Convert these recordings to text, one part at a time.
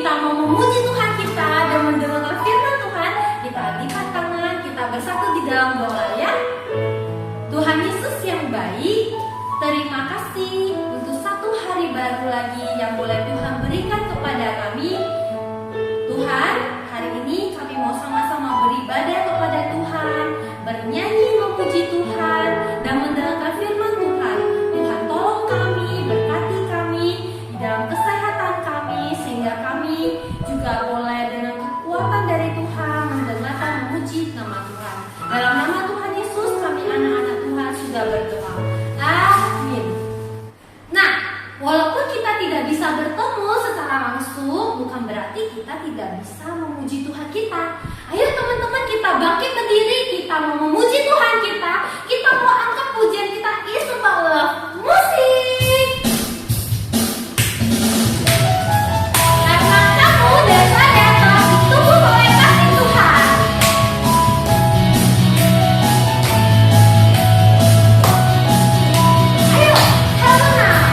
kita mau memuji Tuhan kita dan mendengarkan firman Tuhan, kita lipat tangan, kita bersatu di dalam doa ya. Tuhan Yesus yang baik, terima kasih untuk satu hari baru lagi yang boleh Tuhan berikan kepada kami. Tuhan, hari ini kami mau sama-sama beribadah kepada Tuhan, bernyanyi memuji Tuhan, dan mendengarkan firman Tuhan. Tuhan tolong kami, berkati kami di dalam kesehatan kami, sehingga kami juga boleh dengan kekuatan dari Tuhan mendengarkan memuji nama Tuhan. Dalam nama Tuhan Yesus, kami anak-anak Tuhan sudah berdoa. Amin. Nah, walaupun kita tidak bisa bertemu secara langsung, bukan berarti kita tidak bisa memuji Tuhan kita. Ayo teman-teman, kita bangkit berdiri, kita mau memuji Tuhan kita. Kita mau angkat pujian kita, It's about love. Musik. Karena kamu dan saya telah ditunggu oleh kasih Tuhan. Ayo, hello now.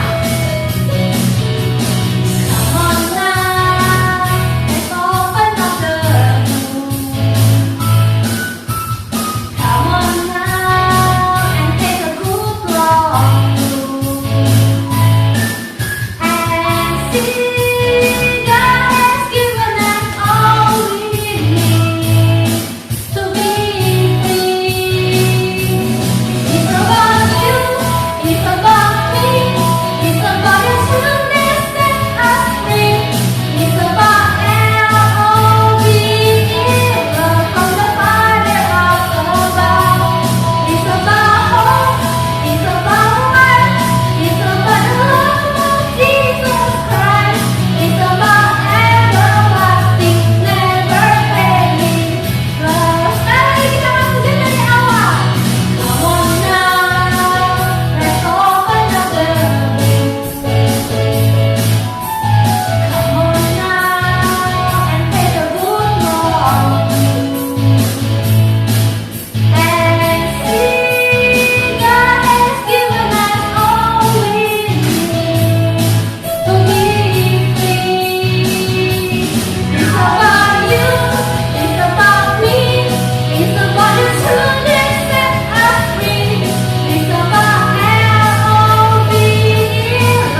Come on now, let's open up the room. Come on now and take a good long look and see God has given us all we need to be free. It's about you, it's about me, it's about your trueness set us free. It's about L-O-V-E, love from the Father up above. It's about hope, it's about life, it's about the love of Jesus Christ. It's about everlasting, never failing love. Sekali lagi kita akan pujian dari awal. Come on now, let's open up the room. Come on now and take a good long look and see God has given us all we need to be free. It's about you, it's about me, it's about your trueness set us free. It's about L-O-V-E,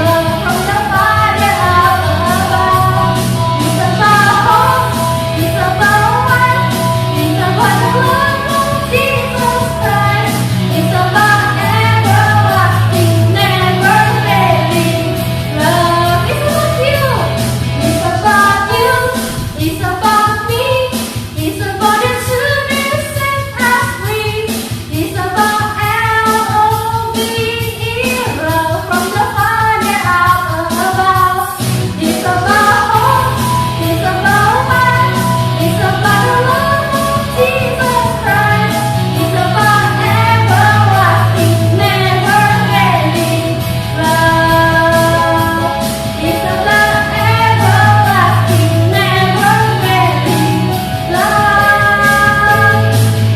love from the Father up above. It's about hope, it's about life, it's about the love of Jesus Christ. It's about everlasting, never failing love. It's about you, it's about you, it's about me, it's about your trueness set us free. It's about L-O-V-E, love from the Father up above. It's about hope, it's about life, it's about the love of Jesus Christ. It's about everlasting, never failing love. It's about everlasting, never failing love.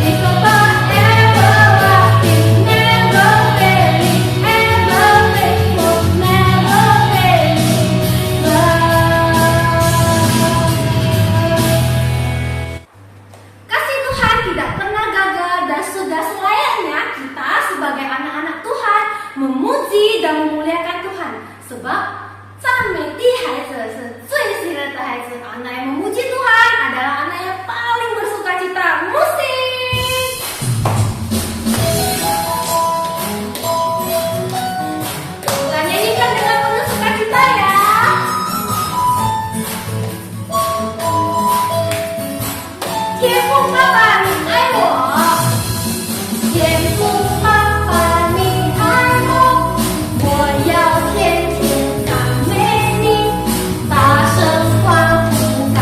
It's about everlasting, never failing, ever faithful, never failing love. Kasih Tuhan tidak pernah gagal dan sudah selayaknya kita sebagai anak-anak Tuhan memuji dan memuliakan Tuhan. Sebab 赞美的孩子是最喜乐的孩子. Anak yang memuji Tuhan adalah anak yang paling bersukacita. Musik. Kita nyanyikan dengan penuh sukacita ya. Tiempo papá你爱我，我要天天赞美你，大声欢呼感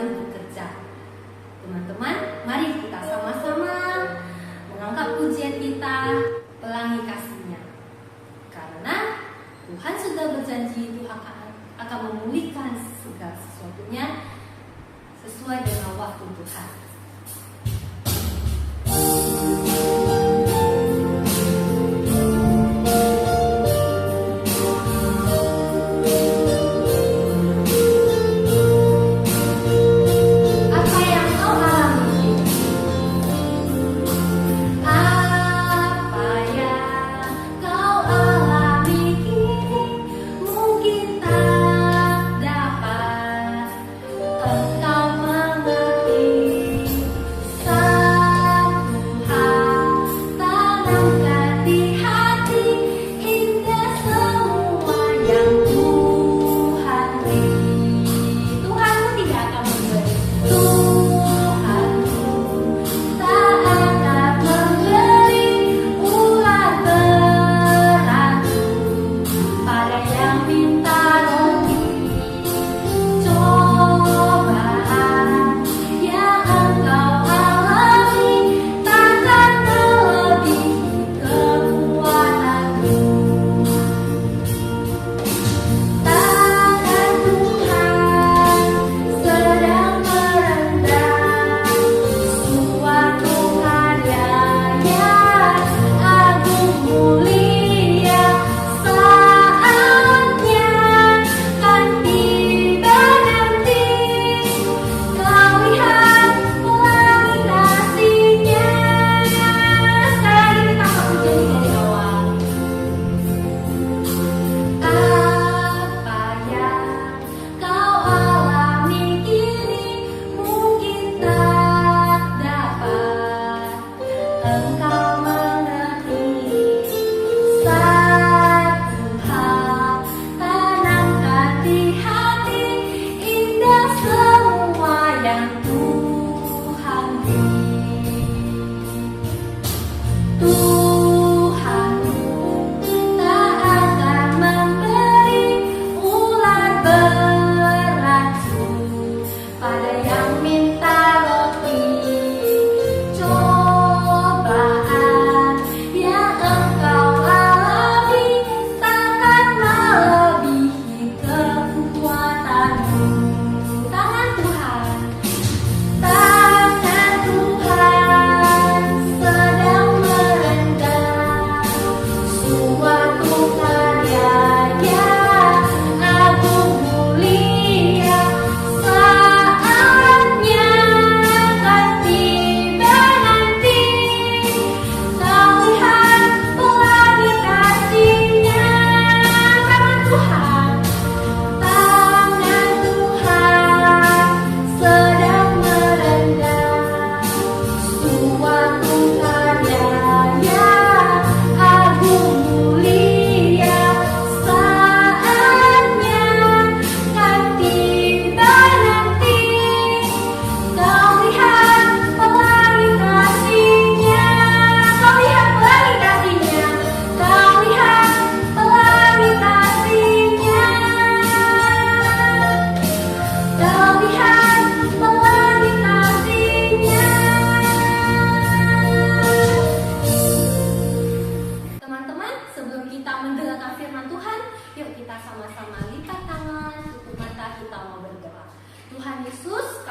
sedang bekerja. Teman-teman, mari kita sama-sama mengangkat pujian kita, pelangi kasih-Nya. Karena Tuhan sudah berjanji Tuhan akan memulihkan segala sesuatunya sesuai dengan waktu Tuhan.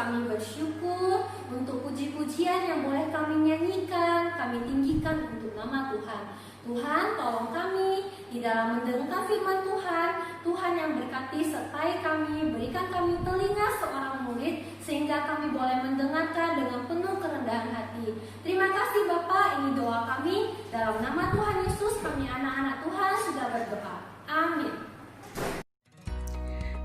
Kami bersyukur untuk puji-pujian yang boleh kami nyanyikan, kami tinggikan untuk nama Tuhan. Tuhan, tolong kami di dalam mendengarkan firman Tuhan. Tuhan yang berkati sertai kami, berikan kami telinga seorang murid sehingga kami boleh mendengarkan dengan penuh kerendahan hati. Terima kasih Bapak, ini doa kami. Dalam nama Tuhan Yesus, kami anak-anak Tuhan sudah berdoa. Amin.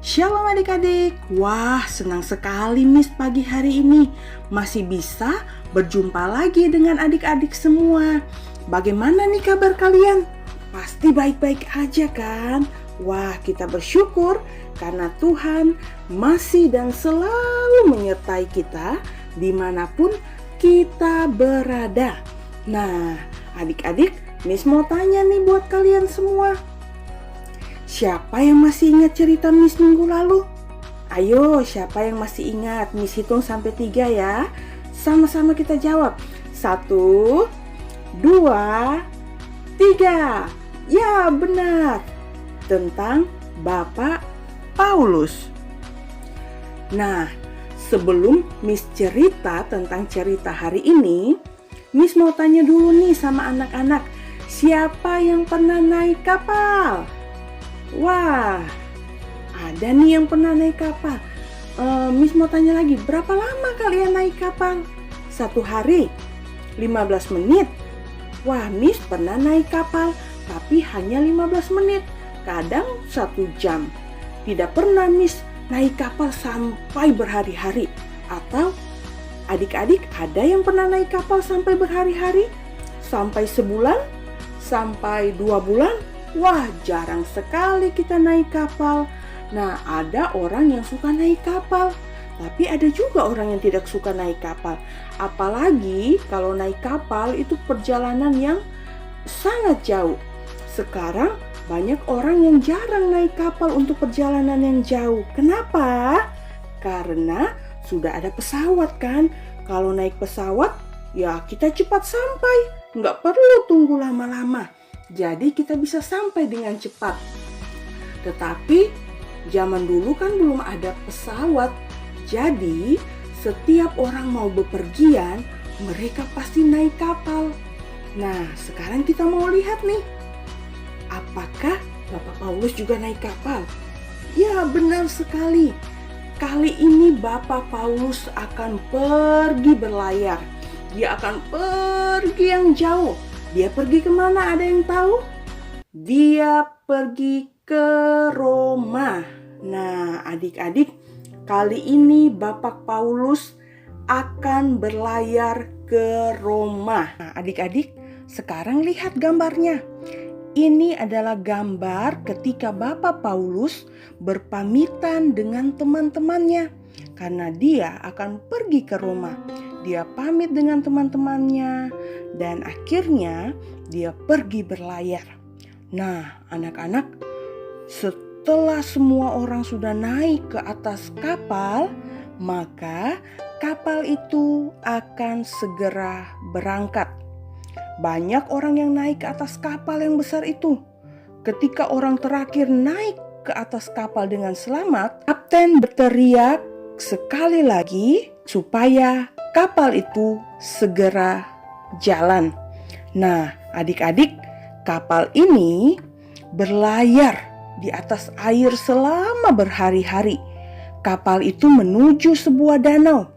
Shalom adik-adik, wah senang sekali Miss pagi hari ini masih bisa berjumpa lagi dengan adik-adik semua. Bagaimana nih kabar kalian? Pasti baik-baik aja kan? Wah kita bersyukur karena Tuhan masih dan selalu menyertai kita dimanapun kita berada. Nah adik-adik, Miss mau tanya nih buat kalian semua. Siapa yang masih ingat cerita Miss minggu lalu? Ayo, siapa yang masih ingat? Miss hitung sampai 3 ya. Sama-sama kita jawab. 1, 2, 3. Ya, benar. Tentang Bapak Paulus. Nah, sebelum Miss cerita tentang cerita hari ini, Miss mau tanya dulu nih sama anak-anak. Siapa yang pernah naik kapal? Wah, ada nih yang pernah naik kapal. Miss mau tanya lagi, berapa lama kalian naik kapal? 1 hari? 15 menit? Wah, Miss pernah naik kapal, tapi hanya 15 menit. Kadang 1 jam. Tidak pernah Miss naik kapal sampai berhari-hari. Atau adik-adik ada yang pernah naik kapal sampai berhari-hari? Sampai sebulan? Sampai 2 bulan? Wah, jarang sekali kita naik kapal. Nah, ada orang yang suka naik kapal, tapi ada juga orang yang tidak suka naik kapal. Apalagi kalau naik kapal itu perjalanan yang sangat jauh. Sekarang banyak orang yang jarang naik kapal untuk perjalanan yang jauh. Kenapa? Karena sudah ada pesawat kan. Kalau naik pesawat, ya kita cepat sampai. Nggak perlu tunggu lama-lama. Jadi kita bisa sampai dengan cepat. Tetapi zaman dulu kan belum ada pesawat. Jadi setiap orang mau bepergian, mereka pasti naik kapal. Nah, sekarang kita mau lihat nih. Apakah Bapak Paulus juga naik kapal? Ya, benar sekali. Kali ini Bapak Paulus akan pergi berlayar. Dia akan pergi yang jauh. Dia pergi kemana, ada yang tahu? Dia pergi ke Roma. Nah, adik-adik, kali ini Bapak Paulus akan berlayar ke Roma. Nah, adik-adik, sekarang lihat gambarnya. Ini adalah gambar ketika Bapak Paulus berpamitan dengan teman-temannya karena dia akan pergi ke Roma. Dia pamit dengan teman-temannya dan akhirnya dia pergi berlayar. Nah, anak-anak, setelah semua orang sudah naik ke atas kapal, maka kapal itu akan segera berangkat. Banyak orang yang naik ke atas kapal yang besar itu. Ketika orang terakhir naik ke atas kapal dengan selamat, kapten berteriak sekali lagi supaya kapal itu segera jalan. Nah, adik-adik, kapal ini berlayar di atas air selama berhari-hari. Kapal itu menuju sebuah danau.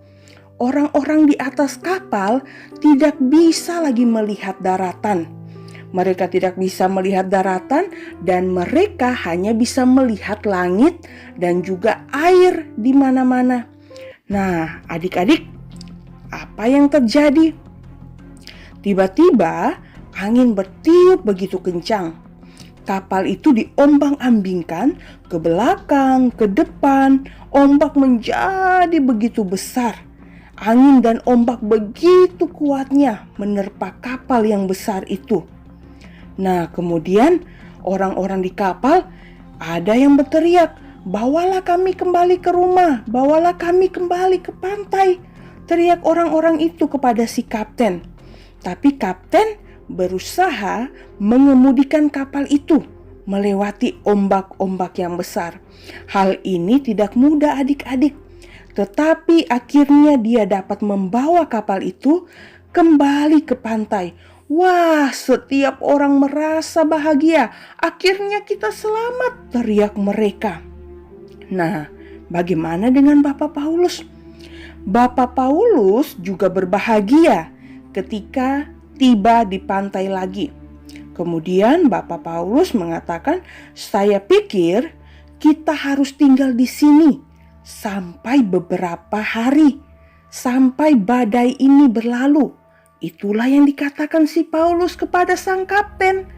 Orang-orang di atas kapal tidak bisa lagi melihat daratan. Mereka tidak bisa melihat daratan dan mereka hanya bisa melihat langit dan juga air di mana-mana. Nah, adik-adik, apa yang terjadi? Tiba-tiba angin bertiup begitu kencang. Kapal itu diombang-ambingkan ke belakang, ke depan. Ombak menjadi begitu besar. Angin dan ombak begitu kuatnya menerpa kapal yang besar itu. Nah, kemudian orang-orang di kapal ada yang berteriak, "Bawalah kami kembali ke rumah, bawalah kami kembali ke pantai." Teriak orang-orang itu kepada si kapten. Tapi kapten berusaha mengemudikan kapal itu melewati ombak-ombak yang besar. Hal ini tidak mudah adik-adik. Tetapi akhirnya dia dapat membawa kapal itu kembali ke pantai. Wah, setiap orang merasa bahagia. Akhirnya kita selamat, teriak mereka. Nah, bagaimana dengan Bapak Paulus? Bapak Paulus juga berbahagia ketika tiba di pantai lagi. Kemudian Bapak Paulus mengatakan, "Saya pikir kita harus tinggal di sini sampai beberapa hari, sampai badai ini berlalu." Itulah yang dikatakan si Paulus kepada sang kapten.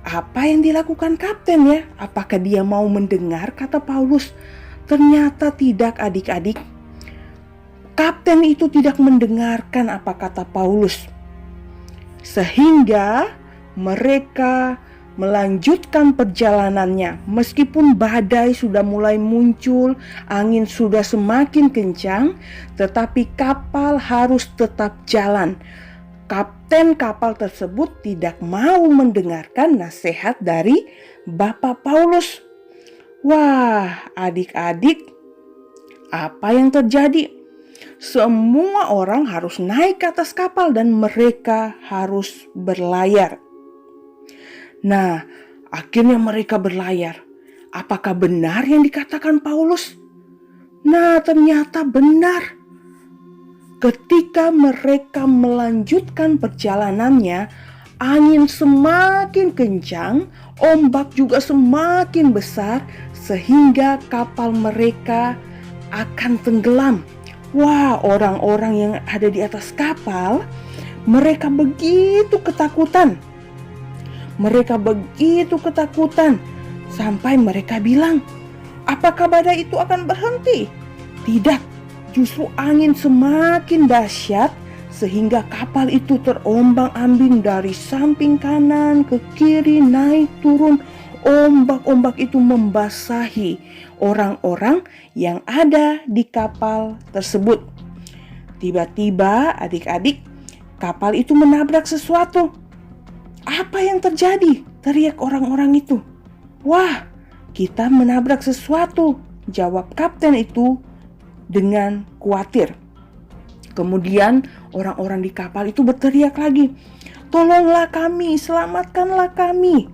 Apa yang dilakukan kapten ya? Apakah dia mau mendengar kata Paulus? Ternyata tidak adik-adik. Kapten itu tidak mendengarkan apa kata Paulus. Sehingga mereka melanjutkan perjalanannya. Meskipun badai sudah mulai muncul, angin sudah semakin kencang, tetapi kapal harus tetap jalan. Kapten kapal tersebut tidak mau mendengarkan nasihat dari Bapak Paulus. Wah, adik-adik, apa yang terjadi? Semua orang harus naik ke atas kapal dan mereka harus berlayar. Nah, akhirnya mereka berlayar. Apakah benar yang dikatakan Paulus? Nah, ternyata benar. Ketika mereka melanjutkan perjalanannya, angin semakin kencang, ombak juga semakin besar, sehingga kapal mereka akan tenggelam. Wah, orang-orang yang ada di atas kapal, mereka begitu ketakutan. Sampai mereka bilang, apakah badai itu akan berhenti? Tidak, justru angin semakin dahsyat sehingga kapal itu terombang-ambing dari samping kanan ke kiri, naik turun. Ombak-ombak itu membasahi orang-orang yang ada di kapal tersebut. Tiba-tiba adik-adik, kapal itu menabrak sesuatu. Apa yang terjadi? Teriak orang-orang itu. Wah, kita menabrak sesuatu, jawab kapten itu dengan khawatir. Kemudian orang-orang di kapal itu berteriak lagi, tolonglah kami, selamatkanlah kami.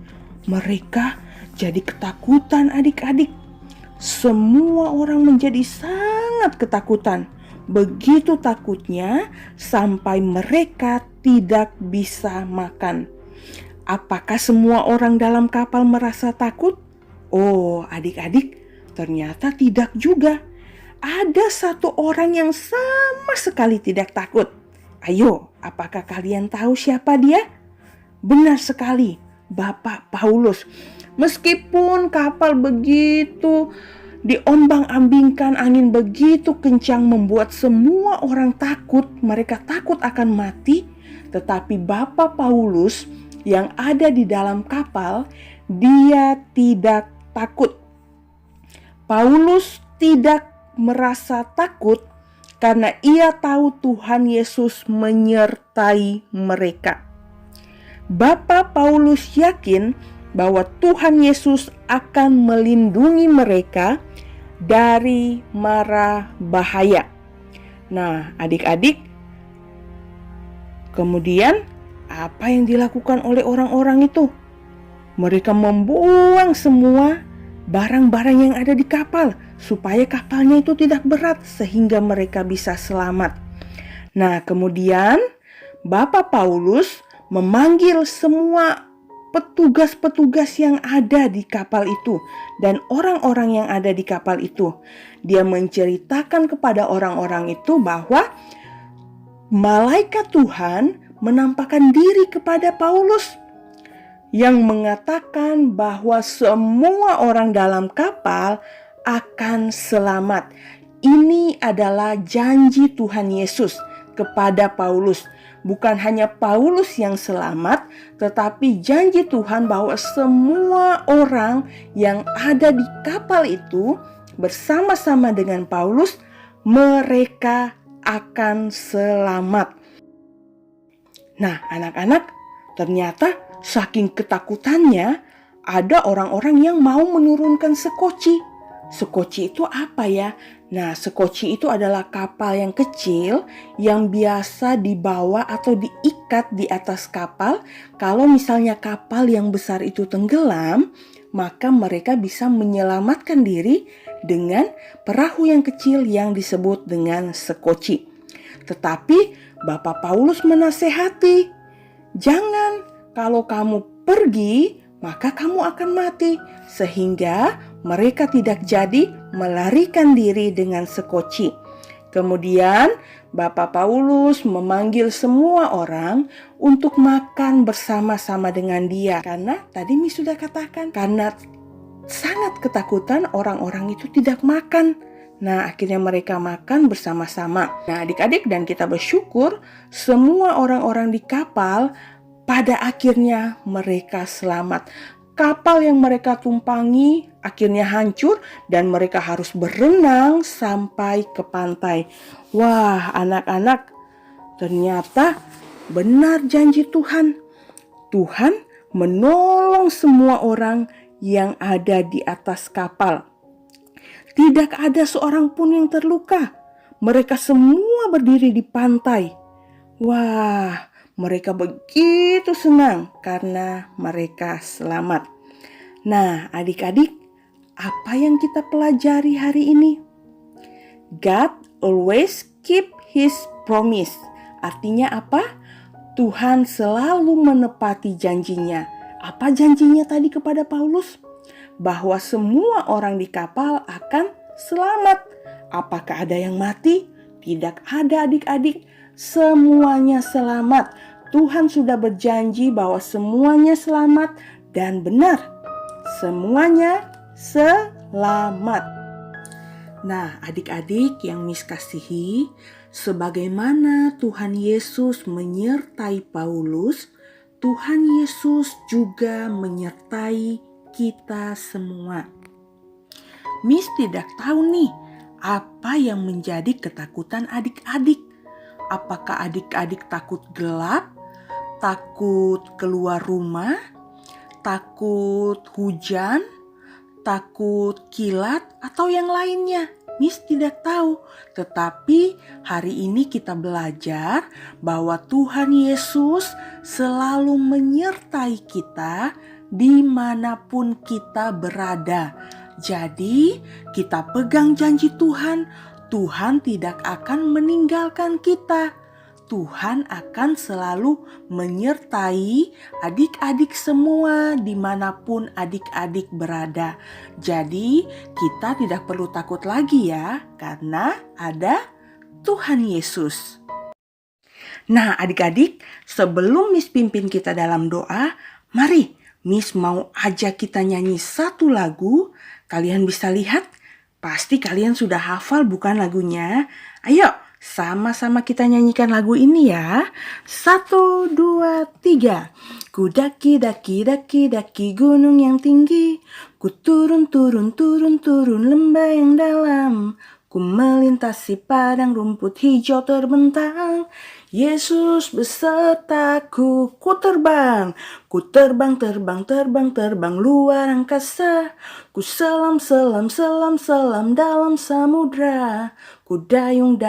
Mereka jadi ketakutan adik-adik. Semua orang menjadi sangat ketakutan. Begitu takutnya sampai mereka tidak bisa makan. Apakah semua orang dalam kapal merasa takut? Oh, adik-adik, ternyata tidak juga. Ada satu orang yang sama sekali tidak takut. Ayo, apakah kalian tahu siapa dia? Benar sekali, Bapak Paulus. Meskipun kapal begitu diombang-ambingkan, angin begitu kencang membuat semua orang takut, mereka takut akan mati, tetapi Bapak Paulus yang ada di dalam kapal, dia tidak takut. Paulus tidak merasa takut karena ia tahu Tuhan Yesus menyertai mereka. Bapak Paulus yakin bahwa Tuhan Yesus akan melindungi mereka dari mara bahaya. Nah, adik-adik, kemudian apa yang dilakukan oleh orang-orang itu? Mereka membuang semua barang-barang yang ada di kapal supaya kapalnya itu tidak berat sehingga mereka bisa selamat. Nah, kemudian Bapak Paulus memanggil semua petugas-petugas yang ada di kapal itu dan orang-orang yang ada di kapal itu. Dia menceritakan kepada orang-orang itu bahwa malaikat Tuhan menampakkan diri kepada Paulus yang mengatakan bahwa semua orang dalam kapal akan selamat. Ini adalah janji Tuhan Yesus kepada Paulus. Bukan hanya Paulus yang selamat, tetapi janji Tuhan bahwa semua orang yang ada di kapal itu bersama-sama dengan Paulus, mereka akan selamat. Nah, anak-anak, ternyata saking ketakutannya ada orang-orang yang mau menurunkan sekoci. Sekoci itu apa ya? Nah, sekoci itu adalah kapal yang kecil yang biasa dibawa atau diikat di atas kapal. Kalau misalnya kapal yang besar itu tenggelam, maka mereka bisa menyelamatkan diri dengan perahu yang kecil yang disebut dengan sekoci. Tetapi Bapak Paulus menasehati, jangan, kalau kamu pergi, maka kamu akan mati. Sehingga mereka tidak jadi melarikan diri dengan sekoci. Kemudian Bapak Paulus memanggil semua orang untuk makan bersama-sama dengan dia. Karena tadi Mi sudah katakan, karena sangat ketakutan orang-orang itu tidak makan. Nah, akhirnya mereka makan bersama-sama. Nah, adik-adik, dan kita bersyukur semua orang-orang di kapal pada akhirnya mereka selamat. Kapal yang mereka tumpangi akhirnya hancur dan mereka harus berenang sampai ke pantai. Wah, anak-anak, ternyata benar janji Tuhan. Tuhan menolong semua orang yang ada di atas kapal. Tidak ada seorang pun yang terluka. Mereka semua berdiri di pantai. Wah, mereka begitu senang karena mereka selamat. Nah, adik-adik, apa yang kita pelajari hari ini? God always keep his promise. Artinya apa? Tuhan selalu menepati janjinya. Apa janjinya tadi kepada Paulus? Bahwa semua orang di kapal akan selamat. Apakah ada yang mati? Tidak ada, adik-adik. Semuanya selamat. Tuhan sudah berjanji bahwa semuanya selamat dan benar. Semuanya selamat. Nah, adik-adik yang Miss kasihi, sebagaimana Tuhan Yesus menyertai Paulus, Tuhan Yesus juga menyertai kita semua. Miss tidak tahu nih, apa yang menjadi ketakutan adik-adik. Apakah adik-adik takut gelap, takut keluar rumah, takut hujan, takut kilat, atau yang lainnya? Miss tidak tahu, tetapi hari ini kita belajar bahwa Tuhan Yesus selalu menyertai kita dimanapun kita berada. Jadi kita pegang janji Tuhan, Tuhan tidak akan meninggalkan kita. Tuhan akan selalu menyertai adik-adik semua dimanapun adik-adik berada. Jadi kita tidak perlu takut lagi ya, karena ada Tuhan Yesus. Nah adik-adik, sebelum Miss pimpin kita dalam doa, mari Miss mau ajak kita nyanyi satu lagu. Kalian bisa lihat, pasti kalian sudah hafal bukan lagunya? Ayo, sama-sama kita nyanyikan lagu ini ya. 1, 2, 3. Ku daki gunung yang tinggi. Ku turun lembah yang dalam. Ku melintasi padang rumput hijau terbentang. Yesus besertaku, ku terbang luar angkasa. Ku selam dalam samudra. Ku dayung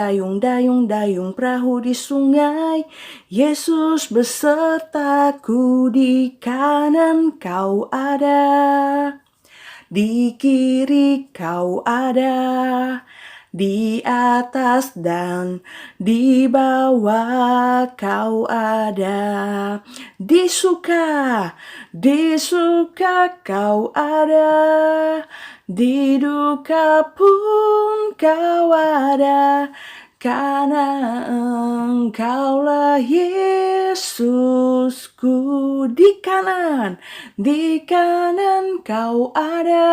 perahu di sungai. Yesus besertaku, di kanan kau ada, di kiri kau ada, di atas dan di bawah kau ada. Di suka kau ada, di duka pun kau ada. Karena Engkaulah Yesusku. Di kanan kau ada,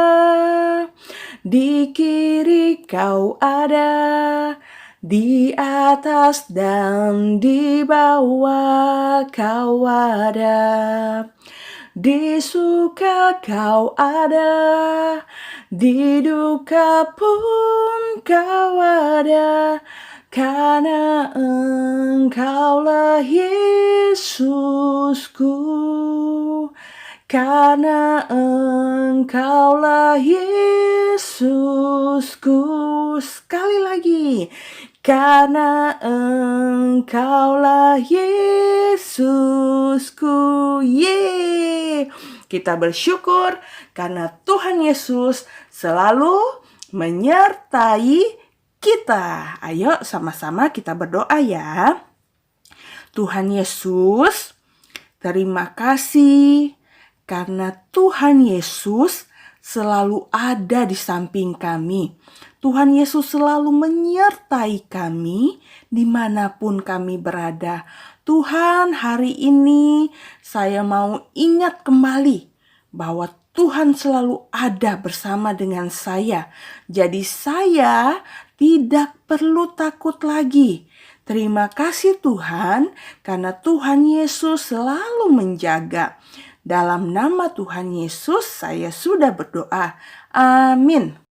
di kiri kau ada, di atas dan di bawah kau ada. Di suka kau ada, di duka pun kau ada. Karena Engkaulah Yesusku. Karena Engkaulah Yesusku. Sekali lagi. Karena Engkaulah Yesusku. Yeay. Kita bersyukur karena Tuhan Yesus selalu menyertai kita. Ayo sama-sama kita berdoa ya. Tuhan Yesus, terima kasih karena Tuhan Yesus selalu ada di samping kami. Tuhan Yesus selalu menyertai kami dimanapun kami berada. Tuhan, hari ini saya mau ingat kembali bahwa Tuhan selalu ada bersama dengan saya. Jadi saya tidak perlu takut lagi. Terima kasih Tuhan, karena Tuhan Yesus selalu menjaga. Dalam nama Tuhan Yesus, saya sudah berdoa. Amin.